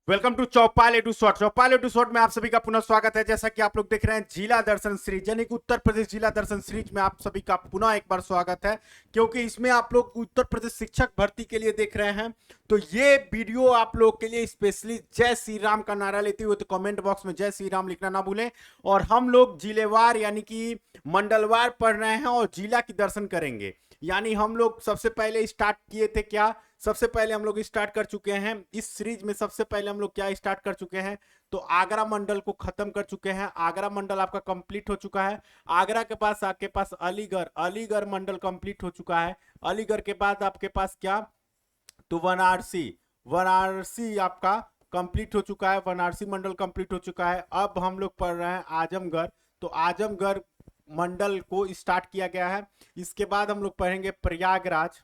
Welcome to Chaupal A to short. Chaupal A to short में आप सभी का पुनः स्वागत है। जैसा कि आप लोग देख रहे हैं जिला दर्शन सीरीज यानी कि उत्तर प्रदेश जिला दर्शन सीरीज में आप सभी का पुनः एक बार स्वागत है, क्योंकि इसमें आप लोग उत्तर प्रदेश शिक्षक भर्ती के लिए देख रहे हैं। तो ये वीडियो आप लोग के लिए स्पेशली जय श्री राम का नारा लेते हुए तो कमेंट बॉक्स में जय श्री राम लिखना ना भूलें। और हम लोग जिलेवार यानी कि मंडलवार पढ़ रहे हैं और जिला की दर्शन करेंगे। यानी हम लोग सबसे पहले स्टार्ट किए थे क्या, सबसे पहले हम लोग स्टार्ट कर चुके हैं इस सीरीज में। सबसे पहले हम लोग क्या स्टार्ट कर चुके हैं, तो आगरा मंडल को खत्म कर चुके हैं। आगरा मंडल आपका कंप्लीट हो चुका है। आगरा के पास आपके पास अलीगढ़, अलीगढ़ मंडल कंप्लीट हो चुका है। अलीगढ़ के बाद आपके पास क्या, तो वाराणसी, वाराणसी आपका कंप्लीट हो चुका है। वाराणसी मंडल कंप्लीट हो चुका है। अब हम लोग पढ़ रहे हैं आजमगढ़, तो आजमगढ़ मंडल को स्टार्ट किया गया है। इसके बाद हम लोग पढ़ेंगे प्रयागराज,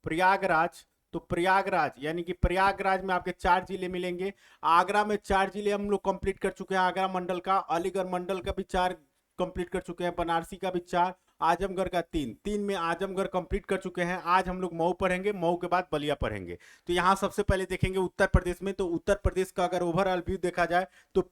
प्रयागराज। तो प्रयागराज यानी कि प्रयागराज में आपके 4 जिले मिलेंगे। आगरा में 4 जिले हम लोग कंप्लीट कर चुके हैं आगरा मंडल का। अलीगढ़ मंडल का भी 4 कंप्लीट कर चुके हैं। बनारसी का भी 4, आजमगढ़ का 3, 3 में आजमगढ़ कंप्लीट कर चुके हैं। आज हम लोग मऊ पढ़ेंगे, मऊ के बाद बलिया पढ़ेंगे। तो यहाँ सबसे पहले देखेंगे उत्तर प्रदेश में। तो उत्तर प्रदेश का अगर ओवरऑल व्यू देखा जाए तो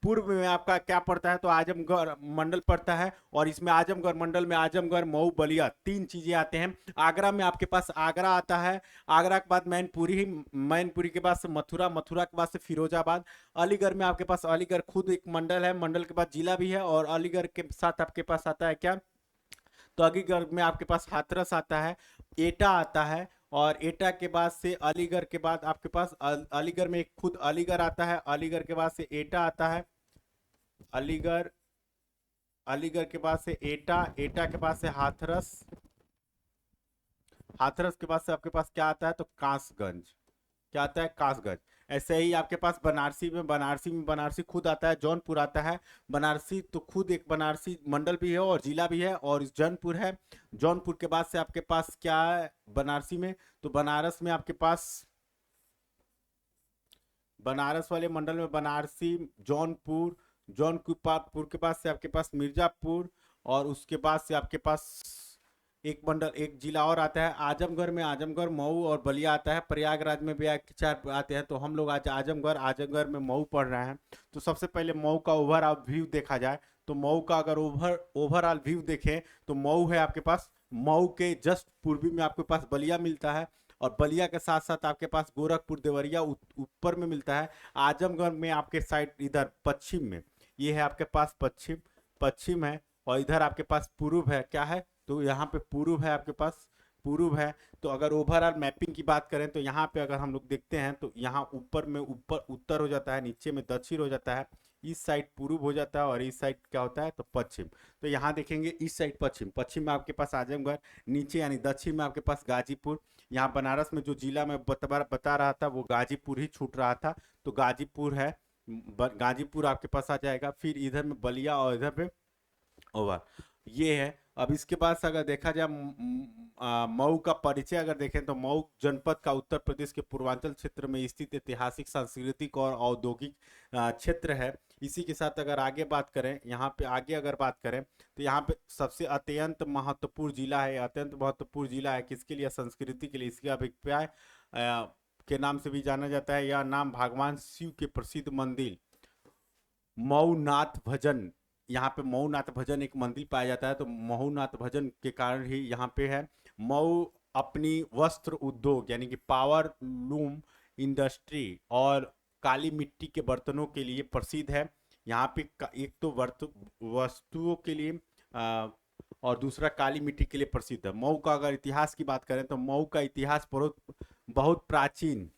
पूर्व में आपका क्या पड़ता है, तो आजमगढ़ मंडल पड़ता है। और इसमें आजमगढ़ मंडल में आजमगढ़, मऊ, बलिया 3 चीजें आते हैं। आगरा में आपके पास आगरा आता है। आगरा के बाद मैनपुरी, ही मैनपुरी के बाद से मथुरा, मथुरा के बाद से फिरोजाबाद। अलीगढ़ में आपके पास अलीगढ़ खुद एक मंडल है, मंडल के बाद जिला भी है। और अलीगढ़ के साथ आपके पास आता है क्या, तो अलीगढ़ में आपके पास हाथरस आता है, एटा आता है। और एटा के बाद से अलीगढ़ के बाद आपके पास अलीगढ़ में एक खुद अलीगढ़ आता है। अलीगढ़ के बाद से एटा आता है। अलीगढ़, अलीगढ़ के बाद से एटा, एटा के बाद से हाथरस, हाथरस के बाद से आपके पास क्या आता है, तो कासगंज। क्या आता है, कासगंज। ऐसे ही आपके पास बनारसी में, बनारसी में बनारसी खुद आता है, जौनपुर आता है। बनारसी तो खुद एक बनारसी मंडल भी है और जिला भी है। और जौनपुर है। जौनपुर के बाद से आपके पास क्या है बनारसी में, तो बनारस में आपके पास, बनारस वाले मंडल में बनारसी, जौनपुर, जौनपुर के पास से आपके पास मिर्जापुर। और उसके बाद से आपके पास एक मंडल, एक जिला और आता है आजमगढ़ में, आजमगढ़, मऊ और बलिया आता है। प्रयागराज में भी 4 आते हैं। तो हम लोग आज आजमगढ़, आजमगढ़ में मऊ पढ़ रहे हैं। तो सबसे पहले मऊ का ओवरऑल व्यू देखा जाए, तो मऊ का अगर ओवरऑल व्यू देखें तो मऊ है आपके पास, मऊ के जस्ट पूर्वी में आपके पास बलिया मिलता है। और बलिया के साथ साथ आपके पास गोरखपुर, देवरिया ऊपर में मिलता है। आजमगढ़ में आपके साइड इधर पश्चिम में, ये है आपके पास पश्चिम, पश्चिम है। और इधर आपके पास पूर्व है, क्या है, तो यहाँ पे पूर्व है आपके पास, पूर्व है। तो अगर ओवरऑल मैपिंग की बात करें तो यहाँ पे अगर हम लोग देखते हैं तो यहाँ ऊपर में ऊपर उत्तर हो जाता है, नीचे में दक्षिण हो जाता है, इस साइड पूर्व हो जाता है और इस साइड क्या होता है, तो पश्चिम। तो यहाँ देखेंगे इस साइड पश्चिम, पश्चिम में आपके पास आजमगढ़, नीचे यानी दक्षिण में आपके पास गाजीपुर। यहाँ बनारस में जो जिला में बता रहा था वो गाजीपुर ही छूट रहा था, तो गाजीपुर है, गाजीपुर आपके पास आ जाएगा। फिर इधर में बलिया और इधर पे ओवर, ये है। अब इसके बाद से अगर देखा जाए मऊ का परिचय अगर देखें तो मऊ जनपद का उत्तर प्रदेश के पूर्वांचल क्षेत्र में स्थित ऐतिहासिक, सांस्कृतिक और औद्योगिक क्षेत्र है। इसी के साथ अगर आगे बात करें, यहाँ पे आगे अगर बात करें तो यहाँ पे सबसे अत्यंत महत्वपूर्ण जिला है, अत्यंत महत्वपूर्ण जिला है किसके लिए, संस्कृति के लिए। इसके अभिप्राय के नाम से भी जाना जाता है। यह नाम भगवान शिव के प्रसिद्ध मंदिर मऊनाथ भजन, यहाँ पे मऊनाथ भजन एक मंदिर पाया जाता है। तो मऊनाथ भजन के कारण ही यहाँ पे है। मऊ अपनी वस्त्र उद्योग यानी कि पावर लूम इंडस्ट्री और काली मिट्टी के बर्तनों के लिए प्रसिद्ध है। यहाँ पे एक तो वस्तुओं के लिए और दूसरा काली मिट्टी के लिए प्रसिद्ध है। मऊ का अगर इतिहास की बात करें तो मऊ का इतिहास बहुत बहुत प्राचीन।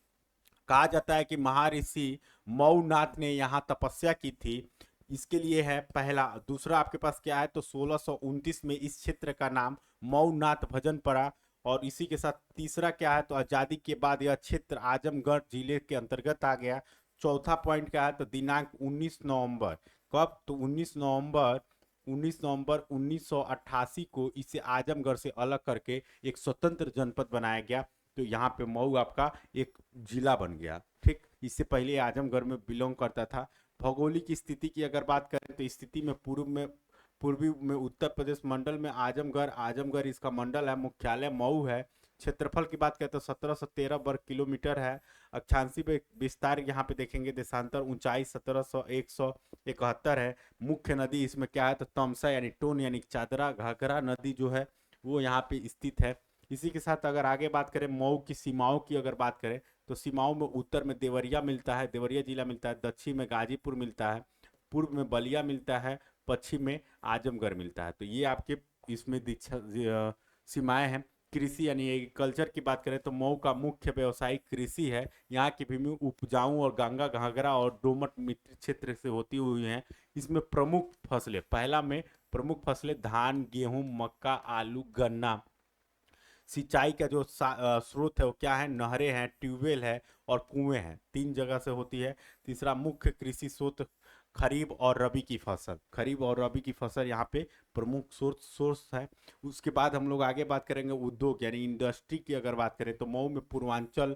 कहा जाता है कि महर्षि मऊनाथ ने यहाँ तपस्या की थी, इसके लिए है पहला। दूसरा आपके पास क्या है, तो 1629 में इस क्षेत्र का नाम मऊनाथ भजन पड़ा। और इसी के साथ तीसरा क्या है, तो आजादी के बाद यह क्षेत्र आजमगढ़ जिले के अंतर्गत आ गया। चौथा पॉइंट क्या है, तो दिनांक 19 नवंबर, कब, तो 19 नवंबर 1988 को इसे आजमगढ़ से अलग करके एक स्वतंत्र जनपद बनाया गया। तो यहाँ पे मऊ आपका एक जिला बन गया। ठीक, इससे पहले आजमगढ़ में बिलोंग करता था। भौगोलिक स्थिति की अगर बात करें तो स्थिति में पूर्वी में उत्तर प्रदेश मंडल में आजमगढ़, आजमगढ़ इसका मंडल है, मुख्यालय मऊ है, क्षेत्रफल की बात करें तो 1713 वर्ग किलोमीटर है। अक्षांशीय विस्तार यहाँ पे देखेंगे, देशांतर ऊंचाई 1771 है। मुख्य नदी इसमें क्या है तो तमसा यानी टोन यानी चादरा घाघरा नदी जो है वो यहाँ पे स्थित है। इसी के साथ अगर आगे बात करें मऊ की सीमाओं की अगर बात करें तो सीमाओं में उत्तर में देवरिया मिलता है, देवरिया जिला मिलता है, दक्षिण में गाजीपुर मिलता है, पूर्व में बलिया मिलता है, पश्चिम में आजमगढ़ मिलता है। तो ये आपके इसमें दीक्षा सीमाएं हैं। कृषि यानी एग्रीकल्चर की बात करें तो मऊ का मुख्य व्यवसायिक कृषि है। यहाँ की भूमि उपजाऊ और गंगा घाघरा और दोमट मिट्टी क्षेत्र से होती हुई है। इसमें प्रमुख फसलें, पहला में प्रमुख फसलें धान, गेहूं, मक्का, आलू, गन्ना। सिंचाई का जो स्रोत है वो क्या है, नहरें हैं, ट्यूबवेल है और कुएं हैं, तीन जगह से होती है। तीसरा मुख्य कृषि स्रोत खरीफ और रबी की फसल, खरीफ और रबी की फसल यहाँ पे प्रमुख सोर्स है। उसके बाद हम लोग आगे बात करेंगे उद्योग यानी इंडस्ट्री की अगर बात करें तो मऊ में पूर्वांचल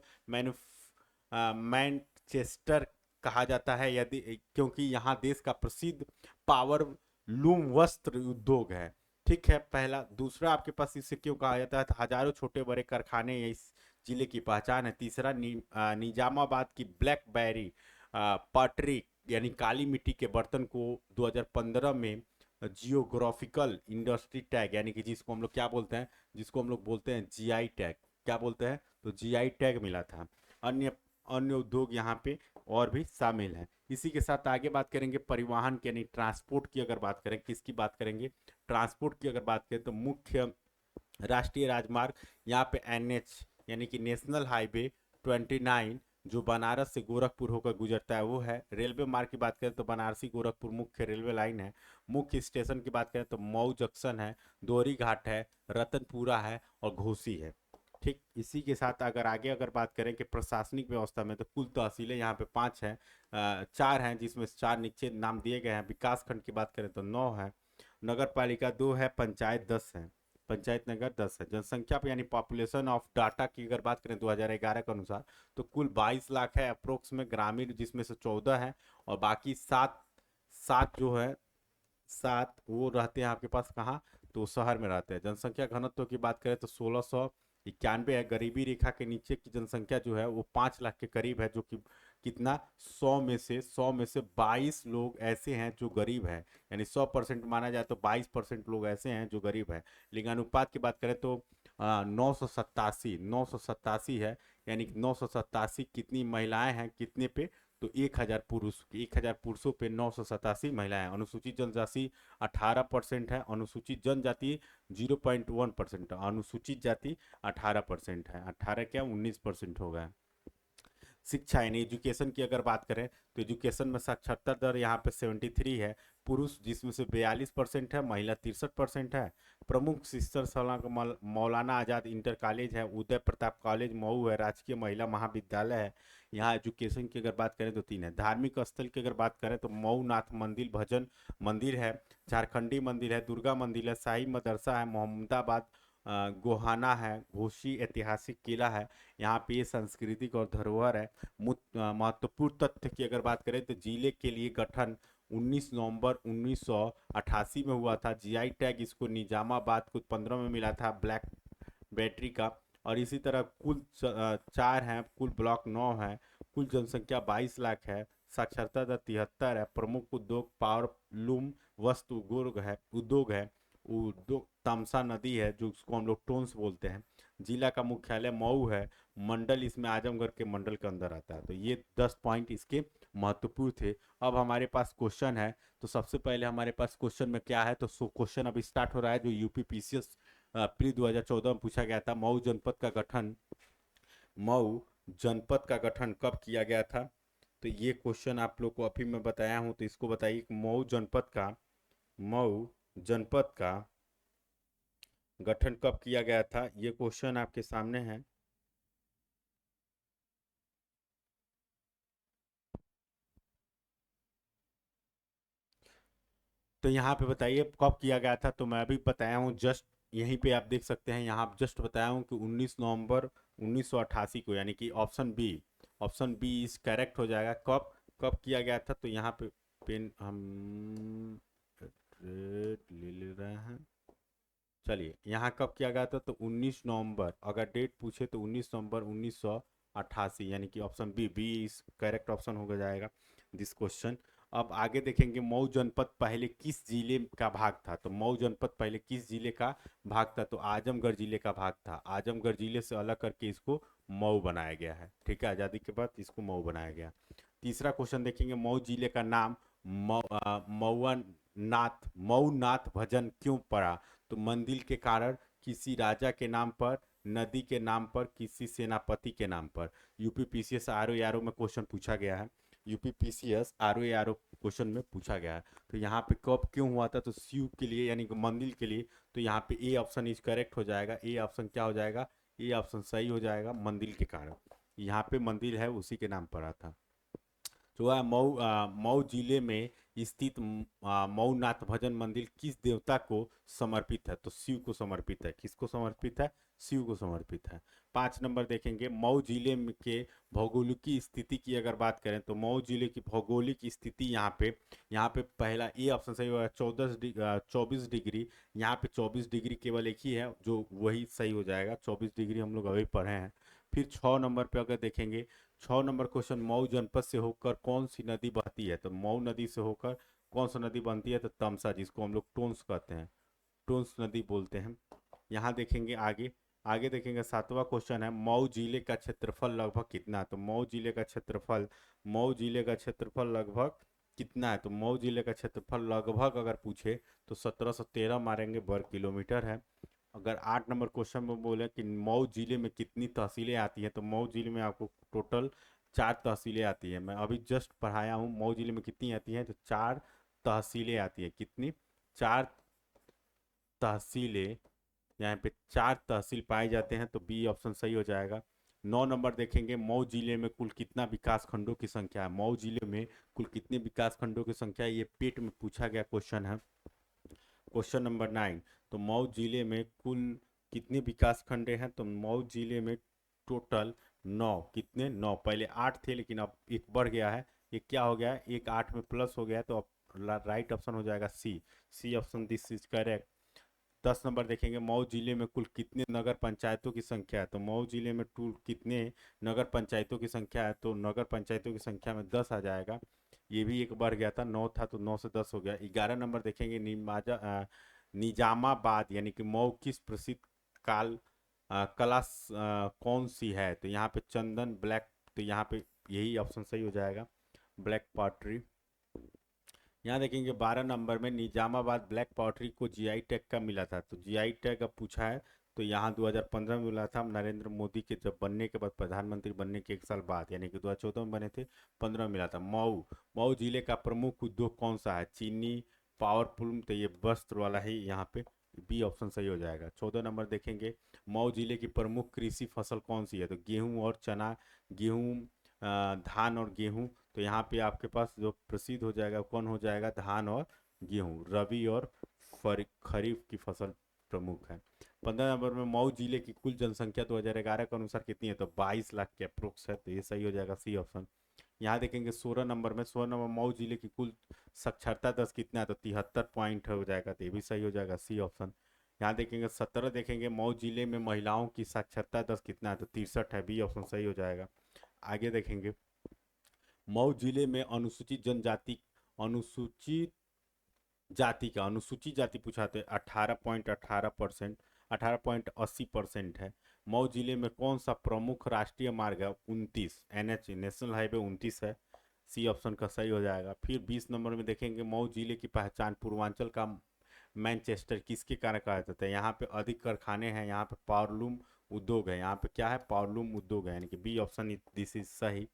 मैनचेस्टर कहा जाता है, यदि क्योंकि यहाँ देश का प्रसिद्ध पावर लूम वस्त्र उद्योग है। ठीक है, पहला। दूसरा आपके पास इसे क्यों कहा जाता है तो हजारों छोटे बड़े कारखाने इस जिले की पहचान है। तीसरा निजामाबाद की ब्लैकबेरी पॉटरी यानी काली मिट्टी के बर्तन को 2015 में जियोग्राफिकल इंडस्ट्री टैग यानी कि जिसको हम लोग क्या बोलते हैं, जिसको हम लोग बोलते हैं जीआई टैग, क्या बोलते हैं तो जीआई टैग मिला था। अन्य अन्य उद्योग यहाँ पे और भी शामिल हैं। इसी के साथ आगे बात करेंगे परिवहन की यानी ट्रांसपोर्ट की अगर बात करें, किसकी बात करेंगे, ट्रांसपोर्ट की अगर बात करें तो मुख्य राष्ट्रीय राजमार्ग यहाँ पे एनएच यानी कि नेशनल हाईवे 29 जो बनारस से गोरखपुर होकर गुजरता है वो है। रेलवे मार्ग की बात करें तो बनारसी गोरखपुर मुख्य रेलवे लाइन है। मुख्य स्टेशन की बात करें तो मऊ जंक्शन है, दोहरी घाट है, रतनपुरा है और घोसी है। ठीक, इसी के साथ अगर आगे अगर बात करें कि प्रशासनिक व्यवस्था में तो कुल तहसीलें यहाँ पे 5 हैं, 4 हैं जिसमें 4 नीचे नाम दिए गए हैं। विकास खंड की बात करें तो 9 है, नगर पालिका 2 है, पंचायत 10 है, पंचायत नगर 10 है। जनसंख्या पे यानी पॉपुलेशन ऑफ डाटा की अगर बात करें 2011 के अनुसार तो कुल 22 लाख है अप्रोक्स में ग्रामीण, जिसमें से 14 है और बाकी 7 7 जो है 7 वो रहते हैं आपके पास कहाँ तो शहर में रहते हैं। जनसंख्या घनत्व की बात करें तो 1691 है। गरीबी रेखा के नीचे की जनसंख्या जो है वो 5 लाख के करीब है, जो कि कितना 100 में से 22 लोग ऐसे हैं जो गरीब हैं, यानी 100% माना जाए तो 22% लोग ऐसे हैं जो गरीब है। लिंगानुपात की बात करें तो 987 है, यानी कि 987 कितनी महिलाएं हैं कितने पे तो 1000 पुरुष, 1000 पुरुषों पे 987 महिलाएं। अनुसूचित जनजाति 18% है, अनुसूचित जनजाति 0.1% है, अनुसूचित जाति 18% है, 18 क्या 19% हो गया। शिक्षा यानी एजुकेशन की अगर बात करें तो एजुकेशन में साक्षरता दर यहाँ पे 73 है, पुरुष जिसमें से 42% है, महिला 63% है। प्रमुख शिक्षण संस्थान मौलाना आजाद इंटर कॉलेज है, उदय प्रताप कॉलेज मऊ है, राजकीय महिला महाविद्यालय है। यहाँ एजुकेशन की अगर बात करें तो 3 है। धार्मिक स्थल की अगर बात करें तो मऊ नाथ मंदिर भजन मंदिर है, झारखंडी मंदिर है, दुर्गा मंदिर है, शाही मदरसा है, मोहम्मदाबाद गोहाना है, घोसी ऐतिहासिक किला है। यहाँ पे ये सांस्कृतिक और धरोहर है। महत्वपूर्ण तथ्य की अगर बात करें तो जिले के लिए गठन 19 नवंबर 1988 में हुआ था। जीआई टैग इसको निजामाबाद को 15 में मिला था ब्लैक बैटरी का। और इसी तरह कुल 4 हैं, कुल ब्लॉक 9 है, कुल जनसंख्या 22 लाख है, साक्षरता दर 73 है। प्रमुख उद्योग पावर लूम वस्त्र उद्योग तमसा नदी है जो उसको हम लोग टोन्स बोलते हैं। जिला का मुख्यालय मऊ है, मंडल इसमें आजमगढ़ के मंडल के अंदर आता है। तो ये 10 पॉइंट इसके महत्वपूर्ण थे। अब हमारे पास क्वेश्चन है, तो सबसे पहले हमारे पास क्वेश्चन में क्या है तो क्वेश्चन अभी स्टार्ट हो रहा है जो यूपीपीसीएस प्री 2014 में पूछा गया था। मऊ जनपद का गठन कब किया गया था, तो ये क्वेश्चन आप लोग को अभी मैं बताया हूँ, तो इसको बताइए मऊ जनपद का गठन कब किया गया था, ये क्वेश्चन आपके सामने है। तो यहाँ पे बताइए कब किया गया था, तो मैं अभी बताया हूँ जस्ट यहीं पे आप देख सकते हैं, यहाँ जस्ट बताया हूँ कि 19 नवंबर 1988 को, यानी कि ऑप्शन बी इस करेक्ट हो जाएगा। कब कब किया गया था, तो यहाँ पे पेन हम रेड ले ले रहे हैं, चलिए यहाँ कब किया गया था, तो 19 नवंबर, अगर डेट पूछे तो 19 नवंबर 1988, यानी कि ऑप्शन बी, बी इस करेक्ट ऑप्शन हो जाएगा दिस क्वेश्चन। अब आगे देखेंगे मऊ जनपद पहले किस जिले का भाग था, तो मऊ जनपद पहले किस जिले का भाग था, तो आजमगढ़ जिले का भाग था। आजमगढ़ जिले से अलग करके इसको मऊ बनाया गया है, ठीक है, आज़ादी के बाद इसको मऊ बनाया गया। तीसरा क्वेश्चन देखेंगे, मऊ जिले का नाम मऊ नाथ भजन क्यों पड़ा, तो मंदिर के कारण, किसी राजा के नाम पर, नदी के नाम पर, किसी सेनापति के नाम पर। यूपीपीसीएस आरओ में क्वेश्चन पूछा गया है, यूपीपीसीएस आरओ क्वेश्चन में पूछा गया है। तो यहाँ पे कब क्यों हुआ था, तो शिव के लिए यानी कि मंदिर के लिए, तो यहाँ पे ए ऑप्शन इज करेक्ट हो जाएगा। ए ऑप्शन क्या हो जाएगा, ए ऑप्शन सही हो जाएगा, मंदिर के कारण। यहाँ पे मंदिर है उसी के नाम पड़ा था। जो है मऊ जिले में स्थित मऊ नाथ भजन मंदिर किस देवता को समर्पित है, तो शिव को समर्पित है। किसको समर्पित है, शिव को समर्पित है। 5 नंबर देखेंगे, मऊ जिले के भौगोलिक स्थिति की अगर बात करें, तो मऊ जिले की भौगोलिक स्थिति यहाँ पे पहला ए ऑप्शन सही होगा, 24 डिग्री। यहाँ पे 24 डिग्री केवल एक ही है जो वही सही हो जाएगा, 24 डिग्री हम लोग अभी पढ़े हैं। फिर 6 नंबर पे अगर देखेंगे, 6 नंबर क्वेश्चन, मऊ जनपद से होकर कौन सी नदी बहती है, तो मऊ नदी से होकर कौन सी नदी बनती है, तो तमसा, जिसको हम लोग टोंस कहते हैं, टोंस नदी बोलते हैं। यहाँ देखेंगे आगे, आगे देखेंगे 7वां क्वेश्चन है, मऊ जिले का क्षेत्रफल लगभग कितना है, तो मऊ जिले का क्षेत्रफल लगभग कितना है, तो मऊ जिले का क्षेत्रफल लगभग अगर पूछे तो 1713 मारेंगे वर्ग किलोमीटर है। अगर 8 नंबर क्वेश्चन में बोले कि मऊ जिले में कितनी तहसीलें आती हैं, तो मऊ जिले में आपको टोटल 4 तहसीलें आती हैं। मैं अभी जस्ट पढ़ाया हूँ मऊ जिले में कितनी आती हैं, तो 4 तहसीलें आती है। कितनी, 4 तहसीलें, यहाँ पे 4 तहसील पाए जाते हैं, तो बी ऑप्शन सही हो जाएगा। 9 नंबर देखेंगे, मऊ जिले में कुल कितना विकास खंडों की संख्या है, मऊ जिले में कुल कितने विकास खंडों की संख्या है, ये पेट में पूछा गया क्वेश्चन है। क्वेश्चन नंबर 9, तो मऊ जिले में कुल कितने विकास खंड हैं, तो मऊ जिले में टोटल 9, कितने, 9, पहले 8 थे लेकिन अब एक बढ़ गया है, एक क्या हो गया है, एक 8 में प्लस हो गया है, तो अब राइट ऑप्शन हो जाएगा c, c option this is correct. 10 number देखेंगे, मऊ जिले में कुल कितने नगर पंचायतों की संख्या है, तो मऊ जिले में कुल कितने नगर पंचायतों की संख्या है, तो नगर पंचायतों की संख्या में 10 आ जाएगा। ये भी एक बढ़ गया था, 9 था तो 9 से 10 हो गया। 11 नंबर देखेंगे, निजामाबाद यानी कि मऊ किस प्रसिद्ध काल कला कौन सी है, तो यहाँ पे चंदन ब्लैक, तो यहाँ पे यही ऑप्शन सही हो जाएगा, ब्लैक पॉटरी। यहाँ देखेंगे 12 नंबर में, निजामाबाद ब्लैक पॉटरी को जीआई टैग का मिला था, तो जीआई टैग अब पूछा है, तो यहाँ 2015 में मिला था, नरेंद्र मोदी के जब बनने के बाद, प्रधानमंत्री बनने के 1 साल बाद, यानी कि 2014 में बने थे, 15 में मिला था। मऊ जिले का प्रमुख उद्योग कौन सा है, चीनी, पावरलूम, तो ये वस्त्र वाला ही यहाँ पे बी ऑप्शन सही हो जाएगा। 14 नंबर देखेंगे, मऊ जिले की प्रमुख कृषि फसल कौन सी है, तो गेहूं और चना, गेहूं, धान और गेहूं, तो यहाँ पे आपके पास जो प्रसिद्ध हो जाएगा कौन हो जाएगा, धान और गेहूं, रबी और खरीफ की फसल प्रमुख है। 15 नंबर में, मऊ जिले की कुल जनसंख्या 2011 के अनुसार कितनी है, तो 22 लाख के अप्रोक्स है, तो ये सही हो जाएगा सी ऑप्शन। यहाँ देखेंगे 16 नंबर में, 16 नंबर मऊ जिले की कुल साक्षरता दर कितना है, तो 73 पॉइंट हो जाएगा, तो ये भी सही हो जाएगा सी ऑप्शन। यहाँ देखेंगे 17 देखेंगे, मऊ जिले में महिलाओं की साक्षरता दर कितना है, तो 63 है, बी ऑप्शन सही हो जाएगा। आगे देखेंगे, मऊ जिले में अनुसूचित जाति पूछा तो 18.18%, 18.80% है। मऊ जिले में कौन सा प्रमुख राष्ट्रीय मार्ग है, 29, एनएच नेशनल हाईवे 29 है, सी ऑप्शन का सही हो जाएगा। फिर 20 नंबर में देखेंगे, मऊ जिले की पहचान पूर्वांचल का मैनचेस्टर किसके कारण कहा जाता है, यहाँ पे अधिक कारखाने हैं, यहाँ पे पावरलूम उद्योग है, यहाँ पे क्या है, पावरलूम उद्योग है, यानी कि बी ऑप्शन दिस इज सही।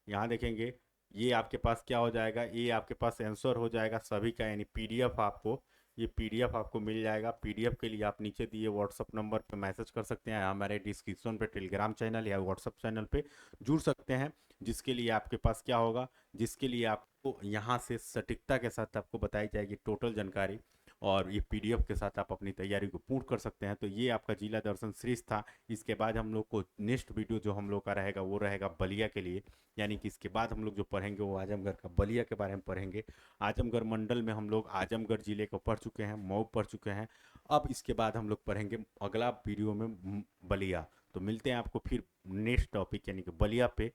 यहाँ देखेंगे, ये आपके पास क्या हो जाएगा, ये आपके पास आंसर हो जाएगा सभी का, यानी पीडीएफ आपको, ये पीडीएफ आपको मिल जाएगा। पीडीएफ के लिए आप नीचे दिए व्हाट्सअप नंबर पे मैसेज कर सकते हैं, हमारे डिस्क्रिप्शन पे टेलीग्राम चैनल या व्हाट्सअप चैनल पे जुड़ सकते हैं, जिसके लिए आपके पास क्या होगा, जिसके लिए आपको यहाँ से सटीकता के साथ आपको बताई जाएगी टोटल जानकारी, और ये पीडीएफ के साथ आप अपनी तैयारी को पूर्ण कर सकते हैं। तो ये आपका जिला दर्शन सीरीज था। इसके बाद हम लोग को नेक्स्ट वीडियो जो हम लोग का रहेगा वो रहेगा बलिया के लिए, यानी कि इसके बाद हम लोग जो पढ़ेंगे वो आजमगढ़ का बलिया के बारे में पढ़ेंगे। आजमगढ़ मंडल में हम लोग आजमगढ़ जिले को पढ़ चुके हैं, मऊ पढ़ चुके हैं। अब इसके बाद हम लोग पढ़ेंगे अगला वीडियो में बलिया। तो मिलते हैं आपको फिर नेक्स्ट टॉपिक यानी कि बलिया पे।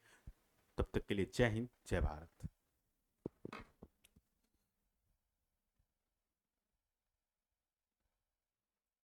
तब तक के लिए जय हिंद, जय भारत।